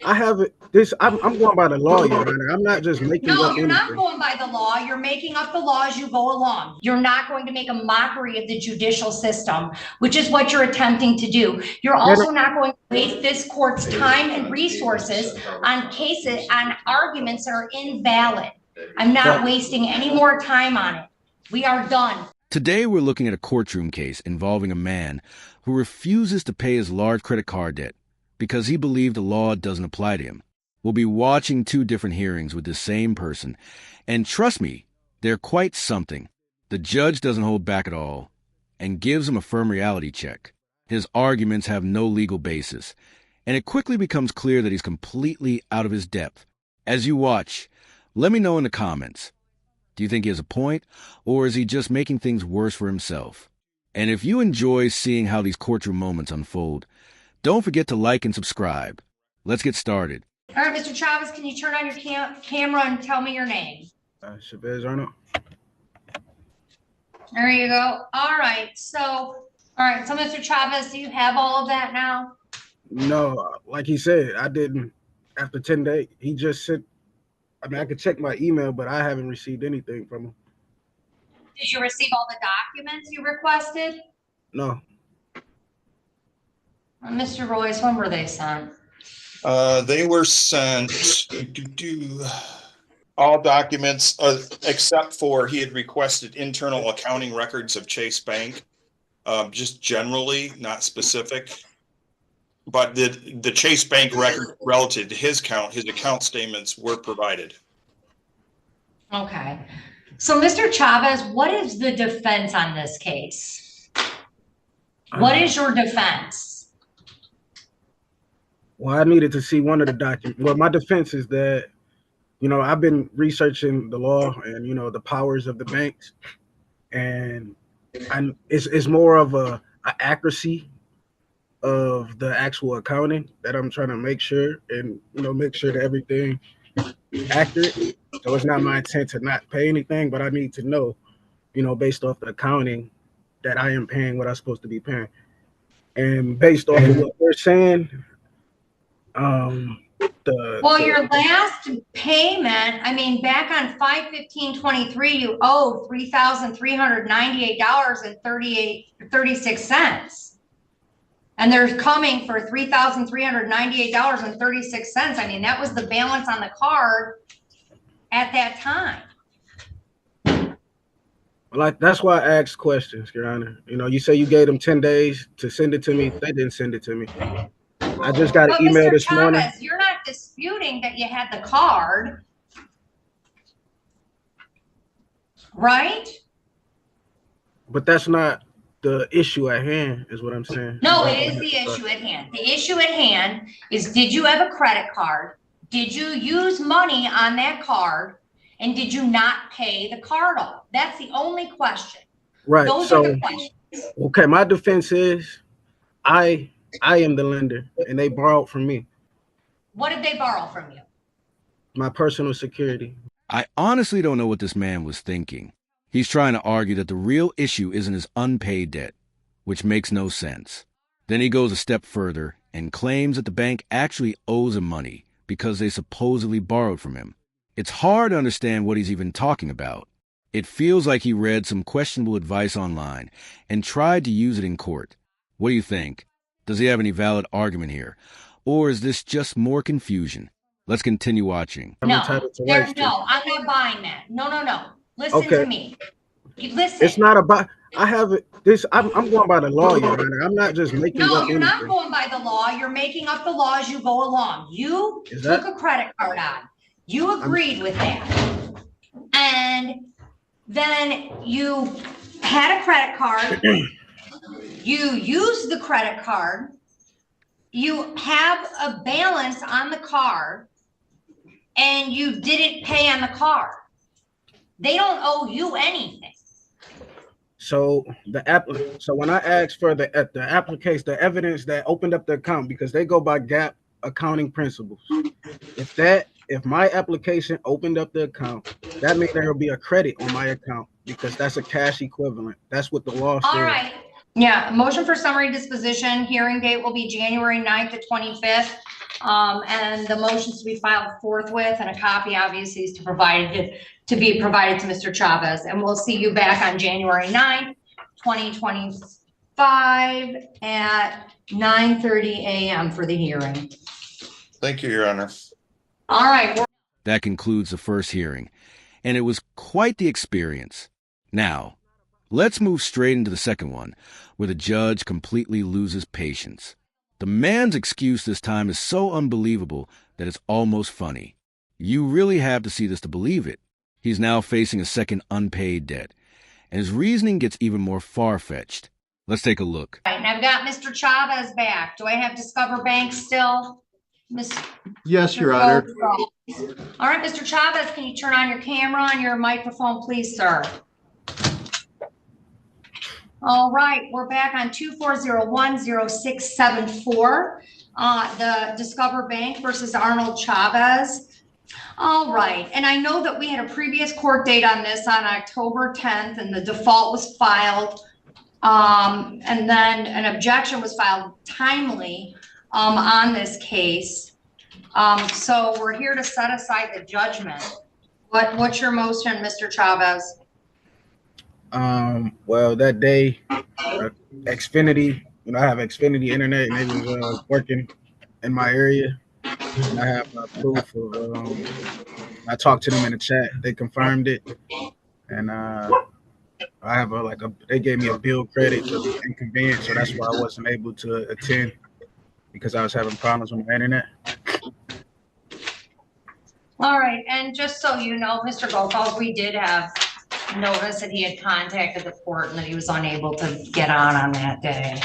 I have it. This I'm going by the law, Your Honor. I'm not just making No, up you're not anything. going by the law. You're making up the law as you go along. You're not going to make a mockery of the judicial system, which is what you're attempting to do. You're also not going to waste this court's time and resources on cases, on arguments that are invalid. I'm not wasting any more time on it. We are done. Today, we're looking at a courtroom case involving a man who refuses to pay his large credit card debt because he believed the law doesn't apply to him. We'll be watching 2 different hearings with the same person, and trust me, they're quite something. The judge doesn't hold back at all and gives him a firm reality check. His arguments have no legal basis, and it quickly becomes clear that he's completely out of his depth. As you watch, let me know in the comments. Do you think he has a point, or is he just making things worse for himself? And if you enjoy seeing how these courtroom moments unfold, don't forget to like and subscribe. Let's get started. All right, Mr. Chavez, can you turn on your camera and tell me your name? Chavez Arnold. There you go. All right, so Mr. Chavez, do you have all of that now? No, like he said, I didn't. After 10 days, he just sent. I mean, I could check my email, but I haven't received anything from him. Did you receive all the documents you requested? No. Mr. Royce, when were they sent? They were sent all documents except for he had requested internal accounting records of Chase Bank, just generally, not specific. But the Chase Bank record relative to his account statements were provided. Okay. So, Mr. Chavez, what is the defense on this case? What is your defense? Well, I needed to see one of the documents. Well, my defense is that, I've been researching the law and, the powers of the banks. And it's more of a accuracy of the actual accounting that I'm trying to make sure and, make sure that everything is accurate. So it's not my intent to not pay anything, but I need to know, based off the accounting that I am paying what I'm supposed to be paying. And based off of what they're saying, your last payment, back on 5/15/23, you owe $3,398.36. And they're coming for $3,398.36. That was the balance on the card at that time. Like, that's why I asked questions, Your Honor. You say you gave them 10 days to send it to me. They didn't send it to me. I just got an email this morning. You're not disputing that you had the card, right? But that's not the issue at hand, is what I'm saying. No, it is the issue at hand. The issue at hand is, did you have a credit card? Did you use money on that card? And did you not pay the card off? That's the only question. Right. Those are the questions. Okay, my defense is I am the lender and they borrowed from me. What did they borrow from you? My personal security. I honestly don't know what this man was thinking. He's trying to argue that the real issue isn't his unpaid debt, which makes no sense. Then he goes a step further and claims that the bank actually owes him money because they supposedly borrowed from him. It's hard to understand what he's even talking about. It feels like he read some questionable advice online and tried to use it in court. What do you think? Does he have any valid argument here? Or is this just more confusion? Let's continue watching. No, I'm not buying that. No. Listen to me. Listen. It's not about, I have it. I'm going by the law, Your Honor. I'm not just making up anything. No, you're not going by the law. You're making up the law as you go along. You took a credit card on. You agreed with that. And then you had a credit card. You used the credit card. You have a balance on the card. And you didn't pay on the card. They don't owe you anything. So when I asked for the application, the evidence that opened up the account, because they go by GAAP accounting principles. If my application opened up the account, that means there will be a credit on my account because that's a cash equivalent. That's what the law says. All right. Yeah. Motion for summary disposition. Hearing date will be January 9th to 25th. And the motions to be filed forthwith, and a copy obviously is to be provided to Mr. Chavez. And we'll see you back on January 9th, 2025 at 9:30 a.m. for the hearing. Thank you, Your Honor. All right. That concludes the first hearing, and it was quite the experience. Now, let's move straight into the second one, where the judge completely loses patience. The man's excuse this time is so unbelievable that it's almost funny. You really have to see this to believe it. He's now facing a second unpaid debt, and his reasoning gets even more far-fetched. Let's take a look. All right, and I've got Mr. Chavez back. Do I have Discover Bank still? Yes, Your Honor. All right, Mr. Chavez, can you turn on your camera and your microphone, please, sir? All right, we're back on 24010674, the Discover Bank versus Arnold Chavez. All right, and I know that we had a previous court date on this on October 10th, and the default was filed, and then an objection was filed timely on this case. So we're here to set aside the judgment. What's your motion, Mr. Chavez? Well, that day, Xfinity, I have Xfinity internet, and it was working in my area. And I have proof of, I talked to them in the chat. They confirmed it. And I have they gave me a bill credit for the inconvenience. So that's why I wasn't able to attend, because I was having problems with my internet. All right, and just so you know, Mr. Gopal, we did have notice that he had contacted the court and that he was unable to get on that day.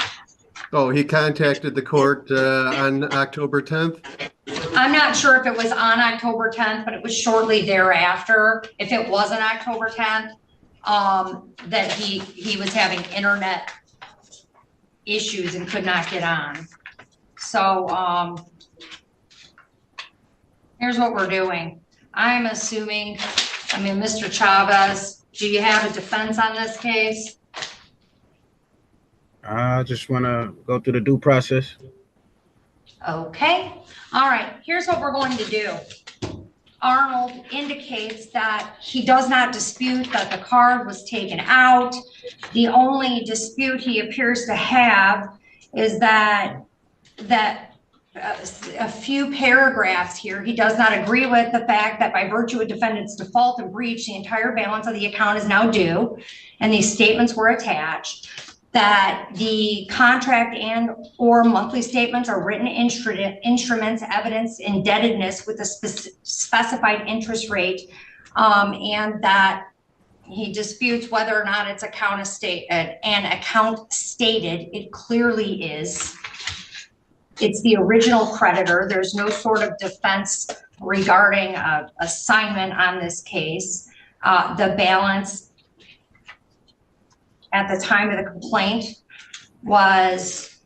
Oh, he contacted the court on October 10th? I'm not sure if it was on October 10th, but it was shortly thereafter. If it wasn't October 10th, that he was having internet issues and could not get on. So here's what we're doing. I'm assuming, Mr. Chavez, do you have a defense on this case? I just want to go through the due process. Okay. All right. Here's what we're going to do. Arnold indicates that he does not dispute that the card was taken out. The only dispute he appears to have is that a few paragraphs here, he does not agree with the fact that by virtue of defendant's default and breach, the entire balance of the account is now due, and these statements were attached, that the contract and or monthly statements are written instruments, evidence indebtedness with a specified interest rate, and that he disputes whether or not it's an account stated. It clearly is. It's the original creditor. There's no sort of defense regarding assignment on this case. The balance at the time of the complaint was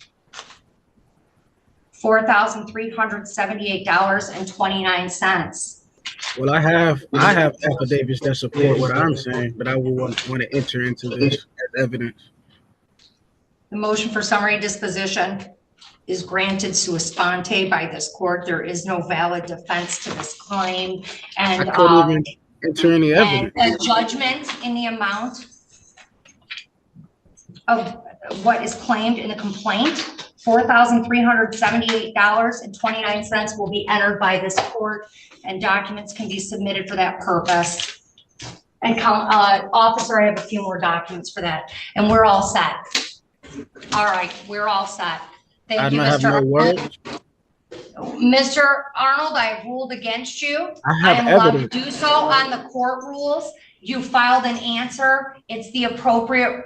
$4,378.29. Well, I have affidavits that support what I'm saying, but I will want to enter into this as evidence. The motion for summary disposition is granted sua sponte by this court. There is no valid defense to this claim, and I couldn't even enter any evidence. And a judgment in the amount of what is claimed in the complaint, $4,378.29, will be entered by this court, and documents can be submitted for that purpose. And officer, I have a few more documents for that, and we're all set. All right, we're all set. Thank you, Mr. Arnold. Mr. Arnold, I have ruled against you. I am allowed to do so on the court rules. You filed an answer. It's the appropriate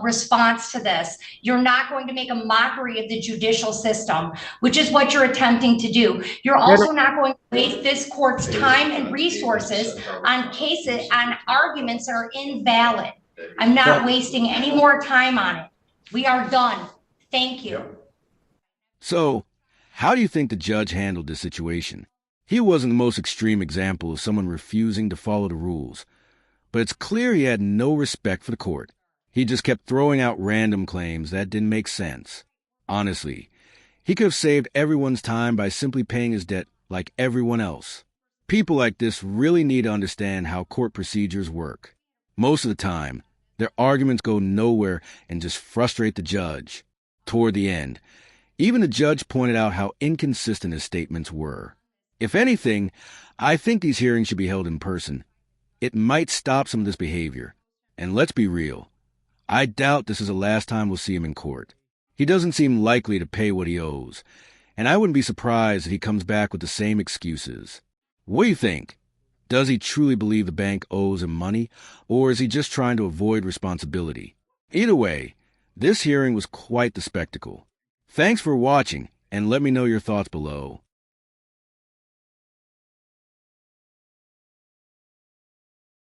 response to this. You're not going to make a mockery of the judicial system, which is what you're attempting to do. You're also not going to waste this court's time and resources on cases, on arguments that are invalid. I'm not wasting any more time on it. We are done. Thank you. So, how do you think the judge handled this situation? He wasn't the most extreme example of someone refusing to follow the rules, but it's clear he had no respect for the court. He just kept throwing out random claims that didn't make sense. Honestly, He could have saved everyone's time by simply paying his debt like everyone else. People like this really need to understand how court procedures work. Most of the time, their arguments go nowhere and just frustrate the judge. Toward the end, even the judge pointed out how inconsistent his statements were. If anything, I think these hearings should be held in person. It might stop some of this behavior. And let's be real, I doubt this is the last time we'll see him in court. He doesn't seem likely to pay what he owes, and I wouldn't be surprised if he comes back with the same excuses. What do you think? Does he truly believe the bank owes him money, or is he just trying to avoid responsibility? Either way, this hearing was quite the spectacle. Thanks for watching, and let me know your thoughts below.